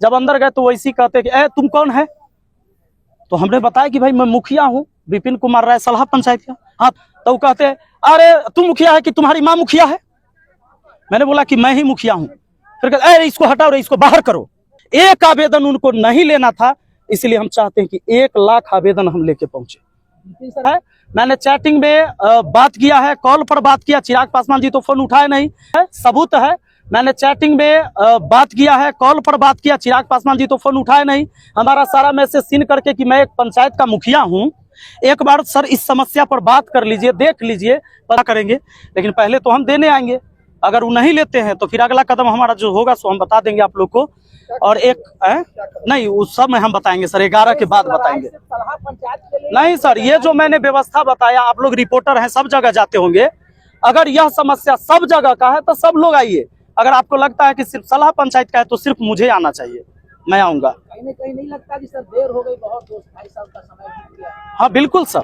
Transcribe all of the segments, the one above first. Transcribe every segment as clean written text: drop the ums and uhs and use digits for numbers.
जब अंदर गए तो वैसे कहते कि ए तुम कौन है। तो हमने बताया कि भाई मैं मुखिया हूँ विपिन कुमार राय सलाह पंचायत का। हाँ, तो कहते अरे तुम मुखिया है कि तुम्हारी माँ मुखिया है। मैंने बोला कि मैं ही मुखिया हूँ। फिर कहते अरे इसको हटाओ रे, इसको बाहर करो। एक आवेदन उनको नहीं लेना था, इसलिए हम चाहते हैं कि 1 लाख आवेदन हम लेके पहुंचे। मैंने चैटिंग में बात किया है, कॉल पर बात किया, चिराग पासवान जी तो फोन उठाए नहीं है, सबूत है। मैंने चैटिंग में बात किया है, कॉल पर बात किया, चिराग पासवान जी तो फोन उठाए नहीं। हमारा सारा मैसेज सीन करके कि मैं एक पंचायत का मुखिया हूं, एक बार सर इस समस्या पर बात कर लीजिए, देख लीजिए, पता करेंगे। लेकिन पहले तो हम देने आएंगे, अगर वो नहीं लेते हैं तो फिर अगला कदम हमारा जो होगा सो हम बता देंगे आप लोग को। और एक नहीं, उस सब में हम बताएंगे सर, 11 के बाद बताएंगे। नहीं सर, ये जो मैंने व्यवस्था बताया, आप लोग रिपोर्टर हैं, सब जगह जाते होंगे। अगर यह समस्या सब जगह का है तो सब लोग आइए। अगर आपको लगता है कि सिर्फ सलाह पंचायत का है तो सिर्फ मुझे आना चाहिए, मैं आऊंगा। कहीं नहीं लगता कि सर देर हो गई बहुत, 2-2.5 साल का समय बीत गया। हाँ बिल्कुल सर,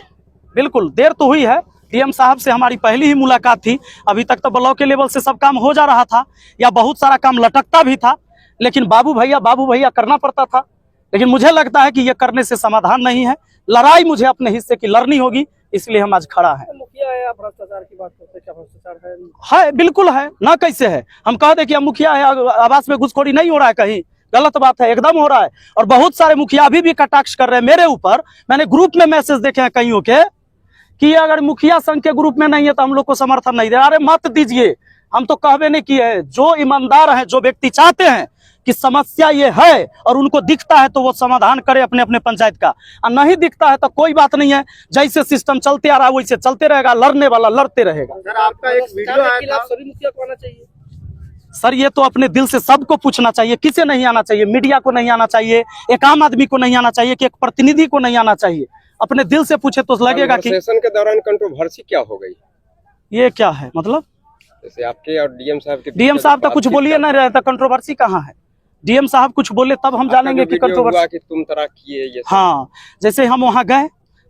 बिल्कुल देर तो हुई है। डीएम साहब से हमारी पहली ही मुलाकात थी। अभी तक तो ब्लॉक के लेवल से सब काम हो जा रहा था, या बहुत सारा काम लटकता भी था, लेकिन बाबू भैया करना पड़ता था। लेकिन मुझे लगता है कि ये करने से समाधान नहीं है, लड़ाई मुझे अपने हिस्से की लड़नी होगी, इसलिए हम आज खड़ा हैं। मुखिया है, आप भ्रष्टाचार की बात करते हैं, क्या भ्रष्टाचार है? बिल्कुल है ना, कैसे है? हम कह दे कि हम मुखिया है, आवास में घुसखोरी नहीं हो रहा है, कहीं गलत बात है? एकदम हो रहा है। और बहुत सारे मुखिया अभी भी कटाक्ष कर रहे हैं मेरे ऊपर। मैंने ग्रुप में मैसेज देखे हैं कईयों के कि अगर मुखिया संघ के ग्रुप में नहीं है तो हम लोग को समर्थन नहीं दे। अरे मत दीजिए, हम तो कहवे नहीं किए हैं। जो ईमानदार हैं, जो व्यक्ति चाहते हैं कि समस्या ये है और उनको दिखता है तो वो समाधान करे अपने अपने पंचायत का, और नहीं दिखता है तो कोई बात नहीं है, जैसे सिस्टम चलते आ रहा है वैसे चलते रहेगा, लड़ने वाला लड़ते रहेगा। सर आपका एक वीडियो आया था, सभी मुखिया को आना चाहिए। सर ये तो अपने दिल से सबको पूछना चाहिए, किसे नहीं आना चाहिए? मीडिया को नहीं आना चाहिए, एक आम आदमी को नहीं आना चाहिए, कि एक प्रतिनिधि को नहीं आना चाहिए। अपने दिल से पूछे तो लगेगा कि सेशन के दौरान कंट्रोवर्सी क्या हो गई? ये क्या है मतलब? जैसे आपके और डीएम साहब के, डीएम साहब तो कुछ बोलिए ना रहता, कंट्रोवर्सी कहाँ है? डीएम साहब कुछ बोले तब हम जानेंगे कि कंट्रोवर्सी कि तुम तरह किए ये। हाँ, जैसे हम वहां गए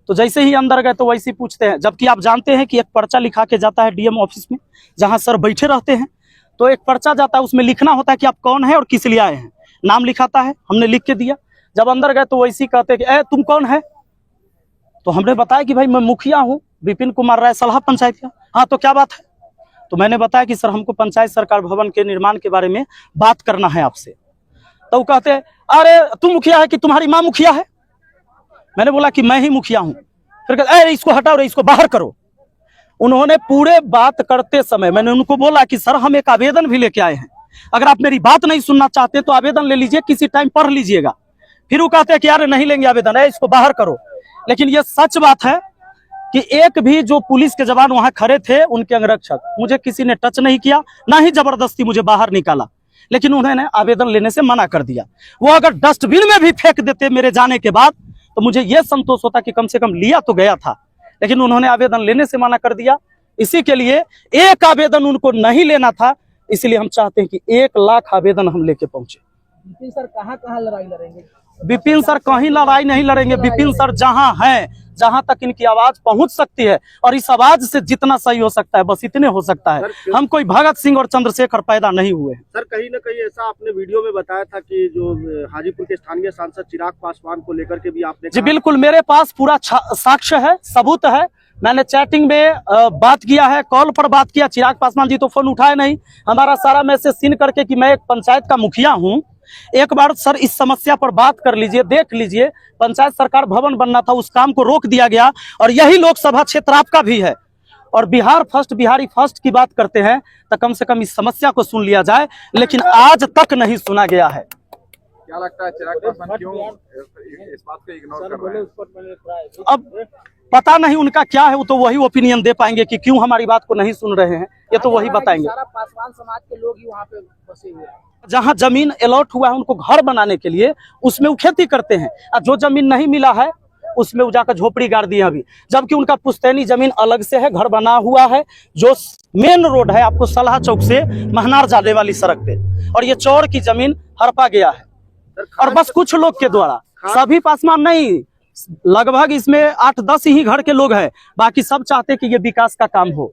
तो जैसे ही अंदर गए तो वैसे ही पूछते हैं, जबकि आप जानते हैं कि एक पर्चा लिखा के जाता है डीएम ऑफिस में, जहां सर बैठे रहते हैं। तो एक पर्चा जाता है, उसमें लिखना होता है कि आप कौन है और किस लिए आए हैं, नाम लिखाता है, हमने लिख के दिया। जब अंदर गए तो वैसे ही कहते कि ए तुम कौन है। तो हमने बताया कि भाई मैं मुखिया हूँ विपिन कुमार राय सलाह पंचायत का। हाँ, तो क्या बात है? तो मैंने बताया कि सर हमको पंचायत सरकार भवन के निर्माण के बारे में बात करना है आपसे। तो वो कहते अरे तुम मुखिया है कि तुम्हारी माँ मुखिया है। मैंने बोला कि मैं ही मुखिया हूँ। फिर कहते अरे इसको हटाओ रे, इसको बाहर करो। उन्होंने पूरे बात करते समय मैंने उनको बोला कि सर हम एक आवेदन भी लेके आए हैं, अगर आप मेरी बात नहीं सुनना चाहते तो आवेदन ले लीजिए, किसी टाइम पढ़ लीजिएगा। फिर वो कहते हैं कि यार नहीं लेंगे आवेदन, है इसको बाहर करो। लेकिन ये सच बात है कि एक भी जो पुलिस के जवान वहां खड़े थे, उनके अंगरक्षक, मुझे किसी ने टच नहीं किया, ना ही जबरदस्ती मुझे बाहर निकाला। लेकिन उन्होंने आवेदन लेने से मना कर दिया। वो अगर डस्टबिन में भी फेंक देते मेरे जाने के बाद तो मुझे यह संतोष होता कि कम से कम लिया तो गया था। लेकिन उन्होंने आवेदन लेने से मना कर दिया। इसी के लिए एक आवेदन उनको नहीं लेना था, इसलिए हम चाहते हैं कि 1 लाख आवेदन हम लेके पहुंचे। विपिन सर कहाँ लड़ाई लड़ेंगे? विपिन सर कहीं लड़ाई नहीं लड़ेंगे। विपिन सर जहां हैं, जहां तक इनकी आवाज पहुंच सकती है, और इस आवाज से जितना सही हो सकता है बस इतने हो सकता है। हम कोई भगत सिंह और चंद्रशेखर पैदा नहीं हुए। सर कहीं ना कहीं ऐसा आपने वीडियो में बताया था कि जो हाजीपुर के स्थानीय सांसद चिराग पासवान को लेकर के भी आपने जी बिल्कुल, मेरे पास पूरा साक्ष्य है, सबूत है। मैंने चैटिंग में बात किया है, कॉल पर बात किया, चिराग पासवान जी तो फोन उठाए नहीं। हमारा सारा मैसेज सीन करके कि मैं एक पंचायत का मुखिया हूं, एक बार सर इस समस्या पर बात कर लीजिए, देख लीजिए। पंचायत सरकार भवन बनना था, उस काम को रोक दिया गया, और यही लोकसभा क्षेत्र आपका भी है। और बिहार फर्स्ट, बिहारी फर्स्ट की बात करते हैं तो कम से कम इस समस्या को सुन लिया जाए, लेकिन आज तक नहीं सुना गया है। क्या लगता है चिराग पासवान क्यों इस बात को इग्नोर कर रहे हैं? अब पता नहीं उनका क्या है, वो तो वही ओपिनियन दे पाएंगे कि क्यों हमारी बात को नहीं सुन रहे हैं, ये तो वही बताएंगे। सारा पासवान समाज के लोग ही वहाँ पे बसे हुए हैं। जहाँ जमीन अलॉट हुआ है उनको घर बनाने के लिए, उसमें वो खेती करते हैं, और जो जमीन नहीं मिला है उसमें वो जाकर झोपड़ी गाड़ दी अभी, जबकि उनका पुश्तैनी जमीन अलग से है, घर बना हुआ है। जो मेन रोड है आपको सलाह चौक से महनार जाने वाली सड़क पे, और ये चौड़ की जमीन हड़पा गया है, और बस कुछ लोग के द्वारा, सभी पासवान नहीं, लगभग इसमें 8-10 ही घर के लोग हैं, बाकी सब चाहते कि ये विकास का काम हो।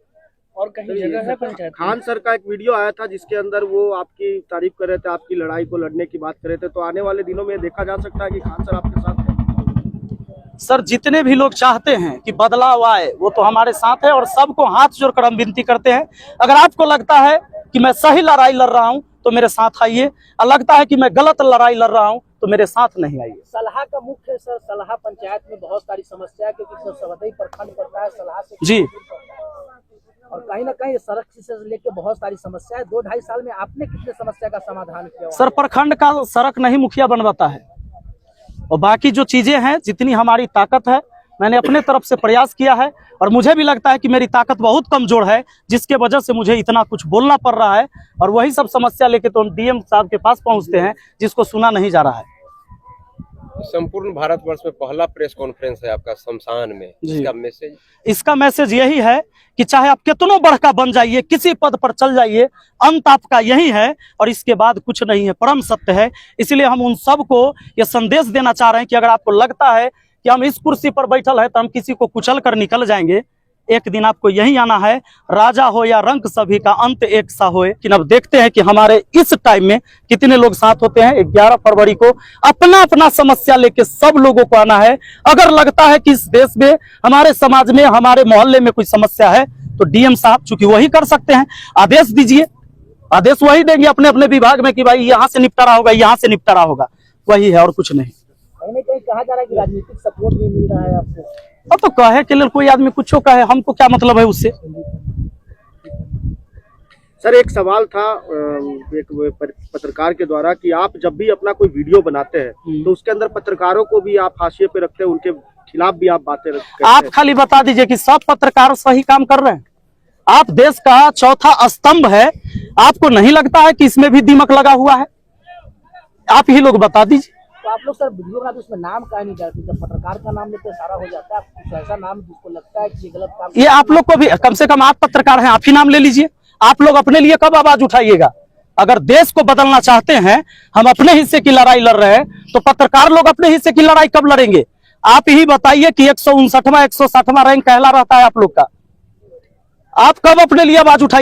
और कहीं जगह है पंचायत में? खान सर का एक वीडियो आया था जिसके अंदर वो आपकी तारीफ कर रहे थे, आपकी लड़ाई को लड़ने की बात कर रहे थे, तो आने वाले दिनों में देखा जा सकता है कि खान सर आपके साथ हैं? सर जितने भी लोग चाहते हैं कि बदलाव आए वो तो हमारे साथ है, और सबको हाथ जोड़कर हम विनती करते हैं, अगर आपको लगता है कि मैं सही लड़ाई लड़ रहा हूं तो मेरे साथ आइए, और लगता है कि मैं गलत लड़ाई लड़ रहा हूं तो मेरे साथ नहीं आइए। सलाह का मुख्य सर, सलाह पंचायत में बहुत सारी समस्या है क्योंकि सर सवदई प्रखंड पड़ता है, सलाह से जी। और कहीं ना कहीं सड़क से लेकर बहुत सारी समस्या है। 2-2.5 साल में आपने कितने समस्या का समाधान किया? सर प्रखंड का सड़क नहीं मुखिया बनवाता है, और बाकी जो चीजें हैं जितनी हमारी ताकत है मैंने अपने तरफ से प्रयास किया है, और मुझे भी लगता है कि मेरी ताकत बहुत कमजोर है जिसके वजह से मुझे इतना कुछ बोलना पड़ रहा है, और वही सब समस्या लेके तो हम डीएम साहब के पास पहुंचते हैं जिसको सुना नहीं जा रहा है। संपूर्ण भारतवर्ष में पहला प्रेस कॉन्फ्रेंस है आपका शमशान में, इसका मैसेज? इसका मैसेज यही है कि चाहे आप कितनों बड़का बन जाइए, किसी पद पर चल जाइए, अंत आपका यही है और इसके बाद कुछ नहीं है, परम सत्य है। इसलिए हम उन सबको ये संदेश देना चाह रहे हैं कि अगर आपको लगता है कि हम इस कुर्सी पर बैठल है तो हम किसी को कुचल कर निकल जाएंगे, एक दिन आपको यही आना है, राजा हो या रंक सभी का अंत एक सा होए। लेकिन अब देखते हैं कि हमारे इस टाइम में कितने लोग साथ होते हैं। 11 फरवरी को अपना अपना समस्या लेके सब लोगों को आना है। अगर लगता है कि इस देश में, हमारे समाज में, हमारे मोहल्ले में कोई समस्या है तो डीएम साहब चूंकि वही कर सकते हैं, आदेश दीजिए, आदेश वही देंगे अपने अपने विभाग में कि भाई यहाँ से निपटारा होगा, यहाँ से निपटारा होगा, वही है और कुछ नहीं। कहीं ना कहीं कहा जा रहा है कि राजनीतिक सपोर्ट भी मिल रहा है आपको। अब तो कहे के लिए कोई आदमी कुछ कहे, हमको क्या मतलब है उससे। सर एक सवाल था एक पत्रकार के द्वारा कि आप जब भी अपना कोई वीडियो बनाते हैं तो उसके अंदर पत्रकारों को भी आप हाशिए पे रखते हैं, उनके खिलाफ भी आप बातें करते हैं। आप खाली बता दीजिए कि सब पत्रकार सही काम कर रहे हैं। आप देश का चौथा स्तंभ है, आपको नहीं लगता है कि इसमें भी दिमक लगा हुआ है? आप ही लोग बता दीजिए। तो आप लोग सर वीडियो बनाते उसमें नाम काहे नहीं डालते? जब पत्रकार का नाम लेते सारा हो जाता है, आप कुछ ऐसा नाम जिसको लगता है कि ये गलत काम। ये आप लोग को भी, कम से कम आप पत्रकार हैं, आप ही नाम ले लीजिए। आप लोग अपने लिए कब आवाज उठाइएगा? अगर देश को बदलना चाहते हैं, हम अपने हिस्से की लड़ाई लड़ रहे हैं, तो पत्रकार लोग अपने हिस्से की लड़ाई कब लड़ेंगे? आप ही बताइए कि 159वां 160वां रैंक कहला रहता है आप लोग का, आप कब अपने लिए आवाज उठाइए?